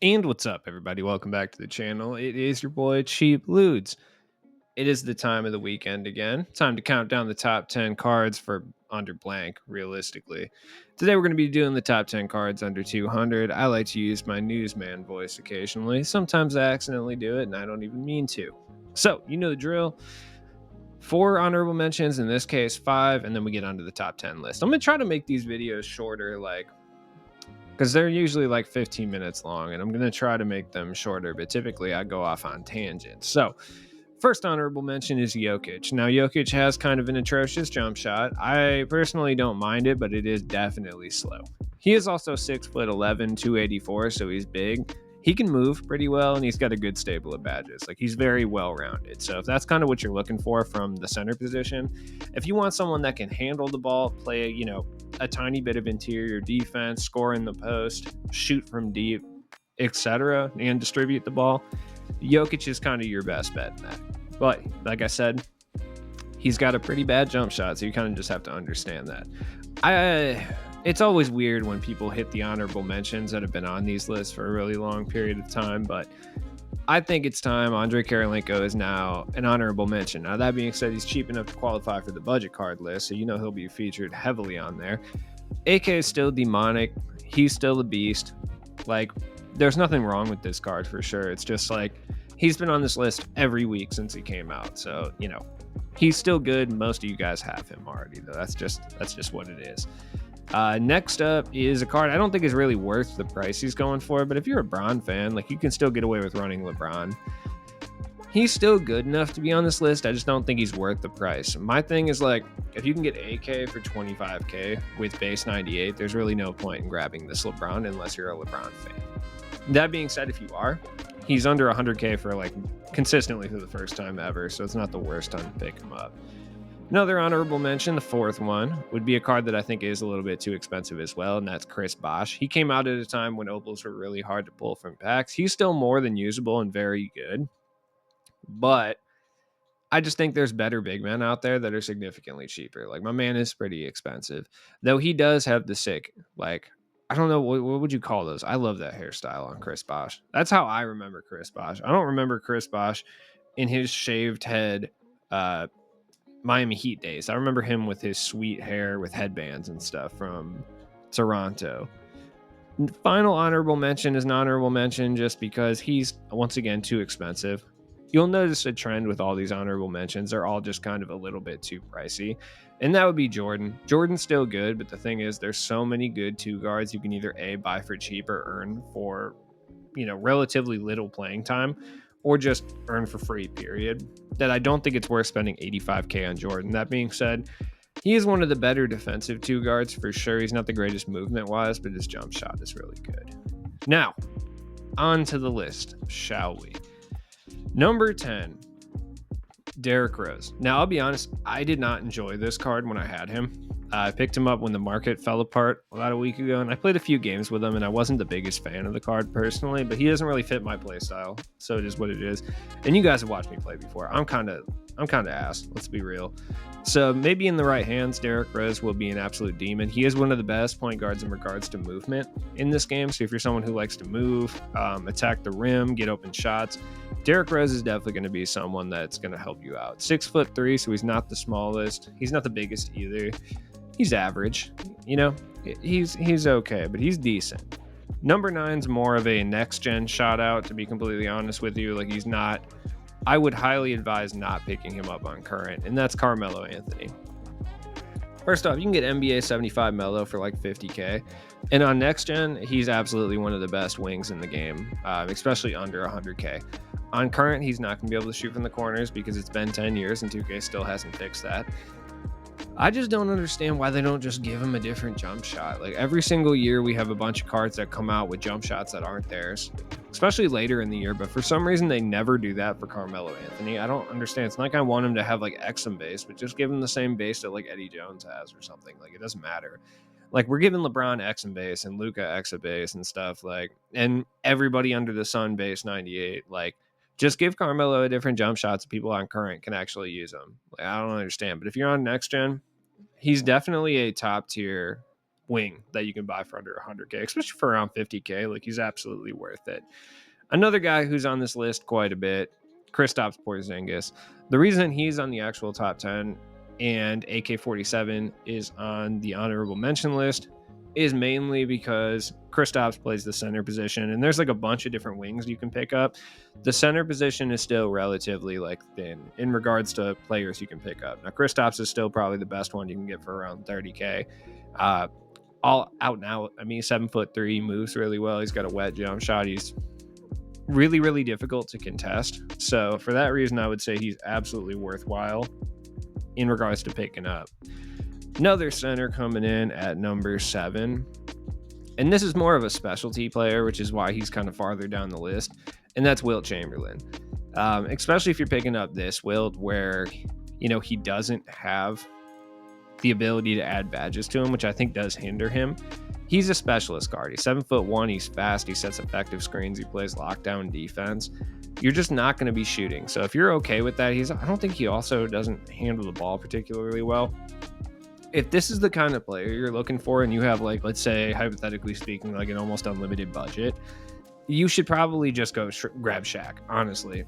And what's up, everybody? Welcome back to the channel. It is your boy Cheap Ludes. It is the time of the weekend again. Time to count down the top 10 cards for under blank, realistically. Today we're going to be doing the top 10 cards under 200. I like to use my newsman voice occasionally. Sometimes I accidentally do it and I don't even mean to. So, you know the drill. 4 honorable mentions, in this case 5, and then we get onto the top 10 list. I'm going to try to make these videos shorter, because they're usually like 15 minutes long, and I'm going to try to make them shorter, but typically I go off on tangents. So, first honorable mention is Jokic. Now, Jokic has kind of an atrocious jump shot. I personally don't mind it, but it is definitely slow. He is also 6'11", 284, so he's big. He can move pretty well, and he's got a good stable of badges. Like, he's very well-rounded. So if that's kind of what you're looking for from the center position, if you want someone that can handle the ball, play, a tiny bit of interior defense, score in the post, shoot from deep, etc., and distribute the ball, Jokic is kind of your best bet in that. But like I said, he's got a pretty bad jump shot, so you kind of just have to understand that. It's always weird when people hit the honorable mentions that have been on these lists for a really long period of time, but I think it's time. Andre Karolinko is now an honorable mention. Now, that being said, he's cheap enough to qualify for the budget card list, so he'll be featured heavily on there. AK is still demonic. He's still a beast. Like, there's nothing wrong with this card for sure. It's just like he's been on this list every week since he came out. So, he's still good. Most of you guys have him already, though. That's just what it is. Next up is a card I don't think is really worth the price he's going for, but if you're a Bron fan, like, you can still get away with running Lebron. He's still good enough to be on this list. I just don't think he's worth the price. My thing is, like, if you can get AK for 25k with base 98, there's really no point in grabbing this LeBron unless you're a LeBron fan. That being said, if you are, he's under 100k for, like, consistently for the first time ever, so it's not the worst time to pick him up. Another honorable mention, the fourth one, would be a card that I think is a little bit too expensive as well, and that's Chris Bosh. He came out at a time when opals were really hard to pull from packs. He's still more than usable and very good, but I just think there's better big men out there that are significantly cheaper. Like, my man is pretty expensive, though he does have the sick, like, I don't know, what would you call those? I love that hairstyle on Chris Bosh. That's how I remember Chris Bosh. I don't remember Chris Bosh in his shaved head Miami Heat days. I remember him with his sweet hair with headbands and stuff from Toronto. Final honorable mention is an honorable mention just because he's, once again, too expensive. You'll notice a trend with all these honorable mentions. They're all just kind of a little bit too pricey. And that would be Jordan. Jordan's still good, but the thing is, there's so many good two guards you can either A, buy for cheap or earn for, relatively little playing time, or just earn for free, period, that I don't think it's worth spending 85k on Jordan. That being said, he is one of the better defensive two guards for sure. He's not the greatest movement-wise, but his jump shot is really good. Now, on to the list, shall we? Number 10, Derrick Rose. Now, I'll be honest, I did not enjoy this card when I had him. I picked him up when the market fell apart about a week ago, and I played a few games with him, and I wasn't the biggest fan of the card personally, but he doesn't really fit my playstyle, so it is what it is. And you guys have watched me play before. I'm kind of ass, let's be real. So maybe in the right hands, Derrick Rose will be an absolute demon. He is one of the best point guards in regards to movement in this game. So if you're someone who likes to move, attack the rim, get open shots, Derrick Rose is definitely going to be someone that's going to help you out. 6'3", so he's not the smallest. He's not the biggest either. He's average. He's okay, but he's decent. Number 9's more of a next-gen shot-out, to be completely honest with you. Like, he's not... I would highly advise not picking him up on current, and that's Carmelo Anthony. First off, you can get NBA 75 Melo for like 50k, and on next gen, he's absolutely one of the best wings in the game, especially under 100k. On current, he's not going to be able to shoot from the corners because it's been 10 years and 2K still hasn't fixed that. I just don't understand why they don't just give him a different jump shot. Like, every single year we have a bunch of cards that come out with jump shots that aren't theirs, especially later in the year, but for some reason they never do that for Carmelo Anthony. I don't understand. It's not like I want him to have like Exum base, but just give him the same base that like Eddie Jones has or something. Like, it doesn't matter. Like, we're giving LeBron Exum base and Luka Exa base and stuff, like, and everybody under the sun base 98. Like, just give Carmelo a different jump shot so people on current can actually use them. Like, I don't understand. But if you're on next gen, he's definitely a top tier wing that you can buy for under 100K, especially for around 50K. Like, he's absolutely worth it. Another guy who's on this list quite a bit, Kristaps Porzingis. The reason he's on the actual top 10 and AK-47 is on the honorable mention list is mainly because Kristaps plays the center position, and there's like a bunch of different wings you can pick up. The center position is still relatively like thin in regards to players you can pick up. Now, Kristaps is still probably the best one you can get for around 30K. All out and out. I mean, 7'3", moves really well. He's got a wet jump shot. He's really, really difficult to contest. So for that reason, I would say he's absolutely worthwhile in regards to picking up. Another center coming in at number 7. And this is more of a specialty player, which is why he's kind of farther down the list. And that's Wilt Chamberlain. Especially if you're picking up this Wilt where, you know, he doesn't have the ability to add badges to him, which I think does hinder him. He's a specialist guard. He's 7'1". He's fast. He sets effective screens. He plays lockdown defense. You're just not going to be shooting. So if you're okay with that, I don't think he also doesn't handle the ball particularly well. If this is the kind of player you're looking for and you have, like, let's say, hypothetically speaking, like an almost unlimited budget, you should probably just go grab Shaq, honestly.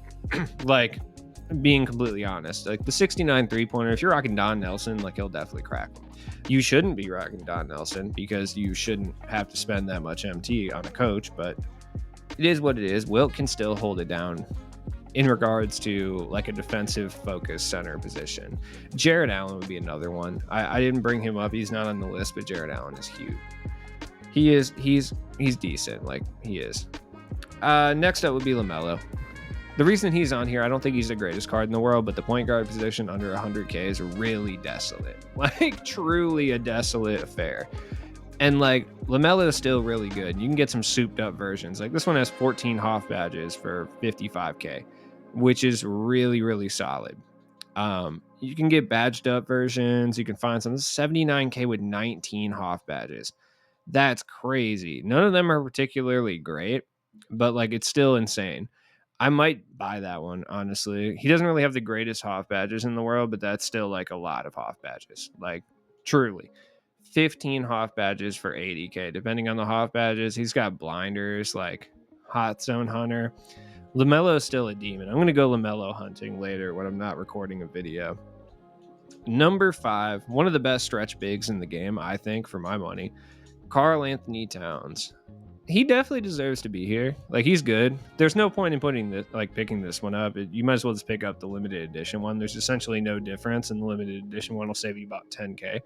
Like, being completely honest, like the 69 3-pointer, if you're rocking Don Nelson, like, he'll definitely crack them. You shouldn't be rocking Don Nelson because you shouldn't have to spend that much MT on a coach, but it is what it is. Wilt can still hold it down in regards to like a defensive focused center position. Jared Allen would be another one. I didn't bring him up. He's not on the list, but Jared Allen is huge. He's decent. Like, he is. Next up would be LaMelo. The reason he's on here, I don't think he's the greatest card in the world, but the point guard position under 100K is really desolate. Like, truly a desolate affair. And like, LaMelo is still really good. You can get some souped up versions. Like, this one has 14 Hoff badges for 55K, which is really, really solid. You can get badged up versions. You can find some 79K with 19 Hoff badges. That's crazy. None of them are particularly great, but like, it's still insane. I might buy that one, honestly. He doesn't really have the greatest Hoff badges in the world, but that's still like a lot of Hoff badges. Like, truly. 15 Hoff badges for 80K, depending on the Hoff badges. He's got blinders, like Hot Zone Hunter. LaMelo is still a demon. I'm going to go LaMelo hunting later when I'm not recording a video. Number 5, one of the best stretch bigs in the game, I think, for my money, Karl-Anthony Towns. He definitely deserves to be here. Like, he's good. There's no point in picking this one up. You might as well just pick up the limited edition one. There's essentially no difference, and the limited edition one will save you about 10K.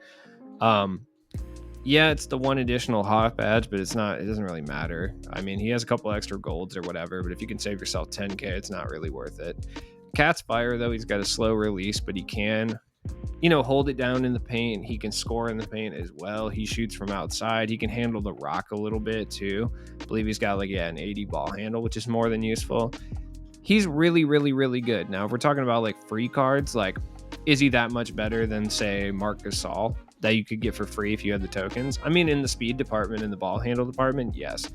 Yeah, it's the one additional Hoff badge, but it doesn't really matter. I mean, he has a couple extra golds or whatever, but if you can save yourself 10K, it's not really worth it. Cat's fire, though. He's got a slow release, but he can, hold it down in the paint. He can score in the paint as well. He shoots from outside. He can handle the rock a little bit too. I believe he's got an 80 ball handle, which is more than useful. He's really, really, really good. Now, if we're talking about like free cards, like, is he that much better than, say, Marc Gasol that you could get for free if you had the tokens? I mean, in the speed department, in the ball handle department, yes.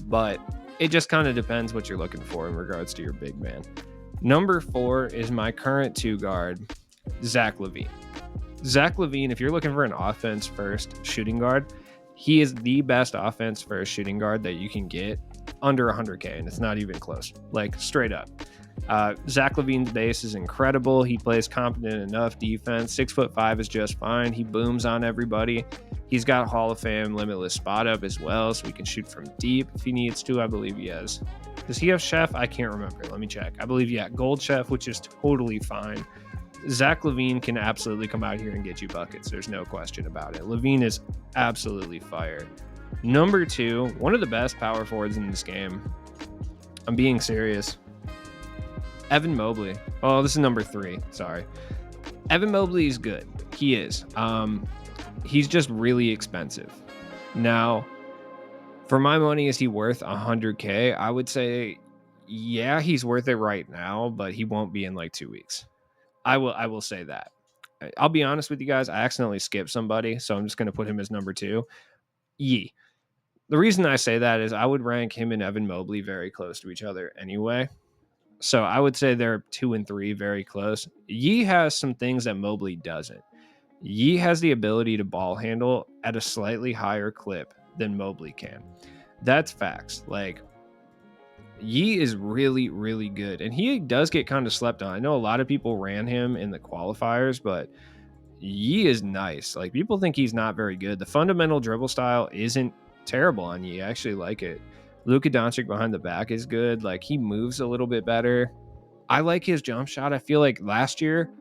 But it just kind of depends what you're looking for in regards to your big man. Number 4 is my current 2 guard, Zach Levine. Zach Levine, if you're looking for an offense first shooting guard, he is the best offense first shooting guard that you can get under 100K, and it's not even close, like straight up. Zach Levine's base is incredible. He plays competent enough defense. 6'5" is just fine. He booms on everybody. He's got Hall of Fame limitless spot up as well, so he can shoot from deep if he needs to. I believe he has. Does he have Chef? I can't remember. Let me check. I believe, yeah, Gold Chef, which is totally fine. Zach Levine can absolutely come out here and get you buckets. There's no question about it. Levine is absolutely fire. Number 2, one of the best power forwards in this game. I'm being serious. Evan Mobley. Oh, this is number 3. Sorry. Evan Mobley is good. He is. He's just really expensive. Now, for my money, is he worth 100K? I would say, yeah, he's worth it right now, but he won't be in like 2 weeks. I will say that. I'll be honest with you guys. I accidentally skipped somebody, so I'm just going to put him as number 2. Yee. The reason I say that is I would rank him and Evan Mobley very close to each other anyway. So I would say they're 2 and 3 very close. Yee has some things that Mobley doesn't. Yee has the ability to ball handle at a slightly higher clip than Mobley can. That's facts. Like, Yee is really, really good. And he does get kind of slept on. I know a lot of people ran him in the qualifiers, but Yee is nice. Like, people think he's not very good. The fundamental dribble style isn't terrible on Yee. I actually like it. Luka Doncic behind the back is good. Like, he moves a little bit better. I like his jump shot. I feel like last year,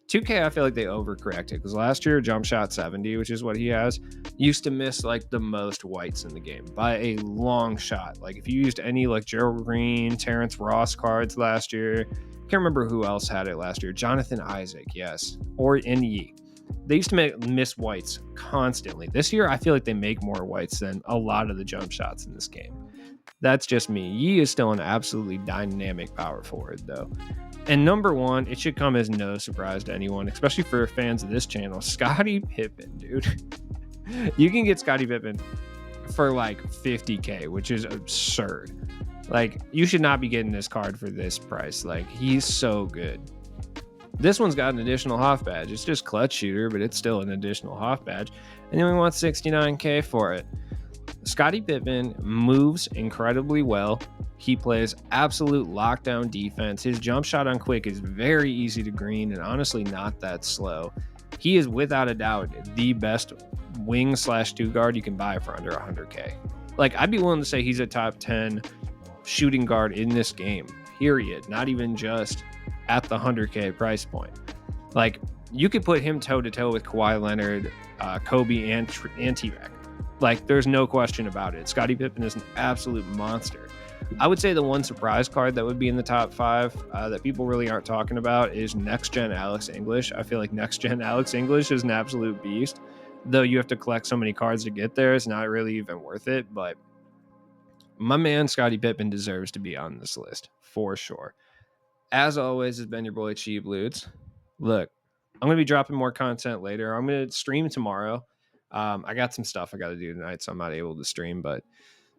2K, I feel like they overcorrected because last year, jump shot 70, which is what he has, used to miss like the most whites in the game by a long shot. Like, if you used any like Gerald Green, Terrence Ross cards last year, can't remember who else had it last year. Jonathan Isaac, yes, or Yee. They used to miss whites constantly. This year, I feel like they make more whites than a lot of the jump shots in this game. That's just me. Yee is still an absolutely dynamic power forward, though. And number one, it should come as no surprise to anyone, especially for fans of this channel, Scottie Pippen, dude. You can get Scottie Pippen for like 50K, which is absurd. Like, you should not be getting this card for this price. Like, he's so good. This one's got an additional Hoff badge. It's just clutch shooter, but it's still an additional Hoff badge. And then we want 69K for it. Scottie Pippen moves incredibly well. He plays absolute lockdown defense. His jump shot on quick is very easy to green and honestly not that slow. He is without a doubt the best wing/two guard you can buy for under 100K. Like, I'd be willing to say he's a top 10 shooting guard in this game, period. Not even just at the 100K price point. Like, you could put him toe to toe with Kawhi Leonard, Kobe, and T-Mac. Like, there's no question about it. Scottie Pippen is an absolute monster. I would say the one surprise card that would be in the top 5 that people really aren't talking about is Next Gen Alex English. I feel like Next Gen Alex English is an absolute beast. Though you have to collect so many cards to get there, it's not really even worth it. But my man Scottie Pippen deserves to be on this list for sure. As always, has been your boy Cheap Ludes. Look, I'm going to be dropping more content later. I'm going to stream tomorrow. I got some stuff I got to do tonight, so I'm not able to stream, but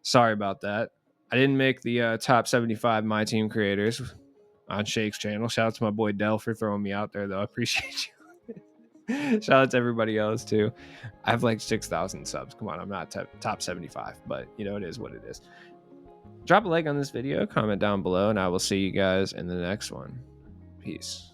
sorry about that. I didn't make the top 75 My Team creators on Shake's channel. Shout out to my boy Dell for throwing me out there, though. I appreciate you. Shout out to everybody else, too. I have like 6,000 subs. Come on, I'm not top 75, but you know, it is what it is. Drop a like on this video, comment down below, and I will see you guys in the next one. Peace.